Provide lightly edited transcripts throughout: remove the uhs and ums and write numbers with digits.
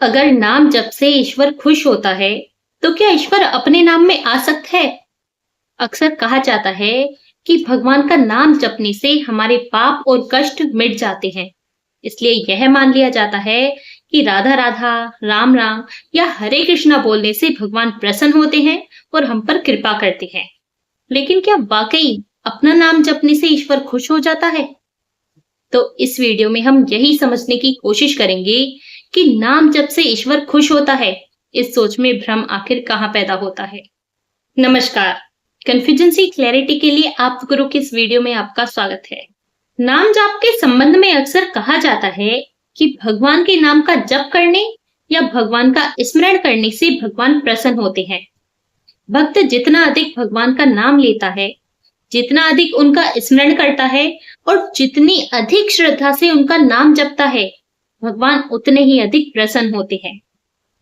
अगर नाम जप से ईश्वर खुश होता है, तो क्या ईश्वर अपने नाम में आसक्त है? अक्सर कहा जाता है कि भगवान का नाम जपने से हमारे पाप और कष्ट मिट जाते हैं। इसलिए यह मान लिया जाता है कि राधा राधा, राम राम या हरे कृष्णा बोलने से भगवान प्रसन्न होते हैं और हम पर कृपा करते हैं। लेकिन क्या वाकई अपना नाम जपने से ईश्वर खुश हो जाता है? तो इस वीडियो में हम यही समझने की कोशिश करेंगे कि नाम जप से ईश्वर खुश होता है। इस सोच में भ्रम आखिर कहाँ पैदा होता है। नमस्कार, कन्फ्यूजेंसी क्लैरिटी के लिए आप गुरु की इस वीडियो में आपका स्वागत है। नाम जाप के संबंध में अक्सर कहा जाता है कि भगवान के नाम का जप करने या भगवान का स्मरण करने से भगवान प्रसन्न होते हैं। भक्त जितना अधिक भगवान का नाम लेता है, जितना अधिक उनका स्मरण करता है और जितनी अधिक श्रद्धा से उनका नाम जपता है, भगवान उतने ही अधिक प्रसन्न होते हैं।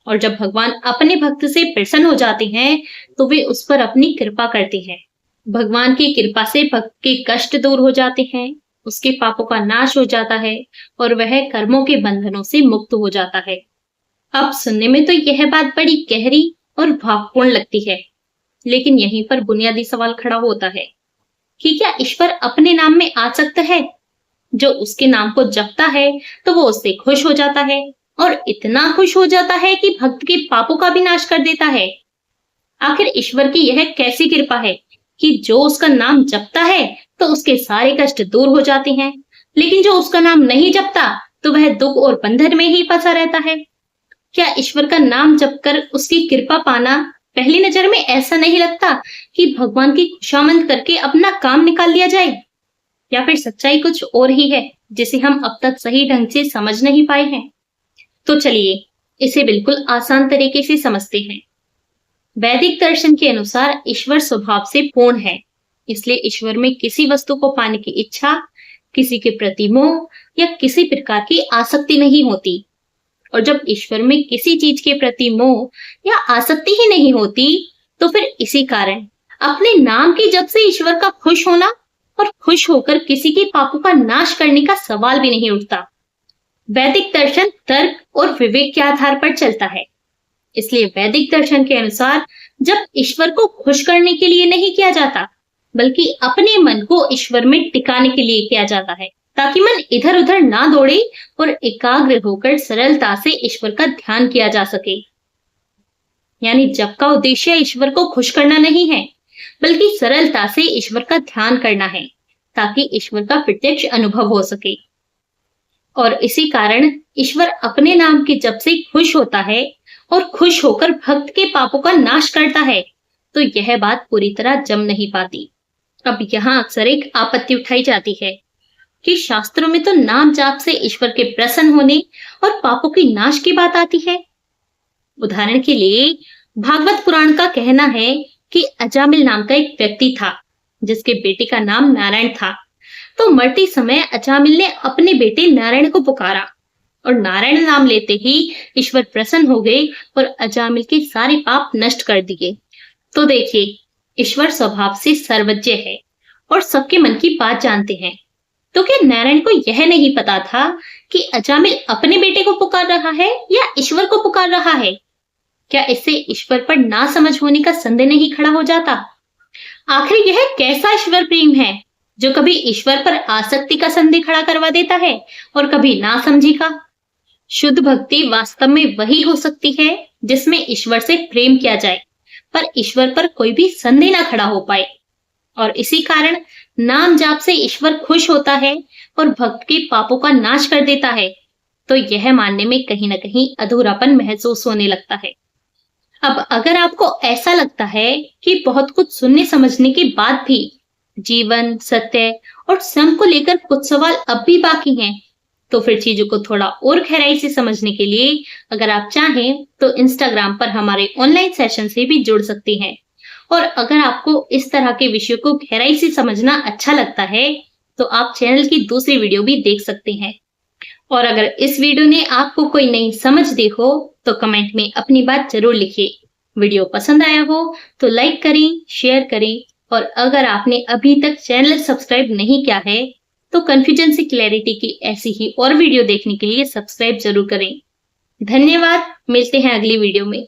और जब भगवान अपने भक्त से प्रसन्न हो जाते हैं, तो वे उस पर अपनी कृपा करते हैं। भगवान की कृपा से भक्त के कष्ट दूर हो जाते हैं, उसके पापों का नाश हो जाता है और वह कर्मों के बंधनों से मुक्त हो जाता है। अब सुनने में तो यह बात बड़ी गहरी और भावपूर्ण लगती है, लेकिन यहीं पर बुनियादी सवाल खड़ा होता है कि क्या ईश्वर अपने नाम में आसक्त है? जो उसके नाम को जपता है तो वो उससे खुश हो जाता है और इतना खुश हो जाता है कि भक्त के पापों का भी नाश कर देता है। आखिर ईश्वर की यह कैसी कृपा है कि जो उसका नाम जपता है तो उसके सारे कष्ट दूर हो जाते हैं, लेकिन जो उसका नाम नहीं जपता तो वह दुख और बंधन में ही फंसा रहता है। क्या ईश्वर का नाम जपकर उसकी कृपा पाना पहली नजर में ऐसा नहीं लगता कि भगवान की खुशामद करके अपना काम निकाल लिया जाए? या फिर सच्चाई कुछ और ही है जिसे हम अब तक सही ढंग से समझ नहीं पाए हैं? तो चलिए इसे बिल्कुल आसान तरीके से समझते हैं। वैदिक दर्शन के अनुसार ईश्वर स्वभाव से पूर्ण है, इसलिए ईश्वर में किसी वस्तु को पाने की इच्छा, किसी के प्रति मोह या किसी प्रकार की आसक्ति नहीं होती। और जब ईश्वर में किसी चीज के प्रति मोह या आसक्ति ही नहीं होती, तो फिर इसी कारण अपने नाम के जप से ईश्वर का खुश होना और खुश होकर किसी के पापों का नाश करने का सवाल भी नहीं उठता। वैदिक दर्शन तर्क और विवेक के आधार पर चलता है, इसलिए वैदिक दर्शन के अनुसार जब ईश्वर को खुश करने के लिए नहीं किया जाता, बल्कि अपने मन को ईश्वर में टिकाने के लिए किया जाता है, ताकि मन इधर उधर ना दौड़े और एकाग्र होकर सरलता से ईश्वर का ध्यान किया जा सके। यानी जप का उद्देश्य ईश्वर को खुश करना नहीं है, बल्कि सरलता से ईश्वर का ध्यान करना है, ताकि ईश्वर का प्रत्यक्ष अनुभव हो सके। और इसी कारण ईश्वर अपने नाम के जप से खुश होता है और खुश होकर भक्त के पापों का नाश करता है। तो यह बात पूरी तरह जम नहीं पाती। अब यहाँ अक्सर एक आपत्ति उठाई जाती है कि शास्त्रों में तो नाम जाप से ईश्वर के प्रसन्न होने और पापों की नाश की बात आती है। उदाहरण के लिए भागवत पुराण का कहना है कि अजामिल नाम का एक व्यक्ति था, जिसके बेटे का नाम नारायण था। तो मरते समय अजामिल ने अपने बेटे नारायण को पुकारा और नारायण नाम लेते ही ईश्वर प्रसन्न हो गए और अजामिल के सारे पाप नष्ट कर दिए। तो देखिए, ईश्वर स्वभाव से सर्वज्ञ है और सबके मन की बात जानते हैं। तो क्या नारायण को यह नहीं पता था कि अजामिल अपने बेटे को पुकार रहा है या ईश्वर को पुकार रहा है? क्या इससे ईश्वर पर ना समझ होने का संदेह नहीं खड़ा हो जाता? आखिर यह कैसा ईश्वर प्रेम है जो कभी ईश्वर पर आसक्ति का संदेह खड़ा करवा देता है और कभी ना समझी का? शुद्ध भक्ति वास्तव में वही हो सकती है जिसमें ईश्वर से प्रेम किया जाए, पर ईश्वर पर कोई भी संदेह ना खड़ा हो पाए। और इसी कारण नाम जाप से ईश्वर खुश होता है और भक्त के पापों का नाश कर देता है। तो यह मानने में कहीं ना कहीं अधूरापन महसूस होने लगता है। अब अगर आपको ऐसा लगता है कि बहुत कुछ सुनने समझने के बाद भी जीवन, सत्य और श्रम को लेकर कुछ सवाल अब भी बाकी हैं, तो फिर चीजों को थोड़ा और गहराई से समझने के लिए अगर आप चाहें तो इंस्टाग्राम पर हमारे ऑनलाइन सेशन से भी जुड़ सकते हैं। और अगर आपको इस तरह के विषयों को गहराई से समझना अच्छा लगता है, तो आप चैनल की दूसरी वीडियो भी देख सकते हैं। और अगर इस वीडियो ने आपको कोई नई समझ दी हो तो कमेंट में अपनी बात जरूर लिखिए। वीडियो पसंद आया हो तो लाइक करें, शेयर करें और अगर आपने अभी तक चैनल सब्सक्राइब नहीं किया है तो कन्फ्यूजेंसी क्लैरिटी की ऐसी ही और वीडियो देखने के लिए सब्सक्राइब जरूर करें। धन्यवाद, मिलते हैं अगली वीडियो में।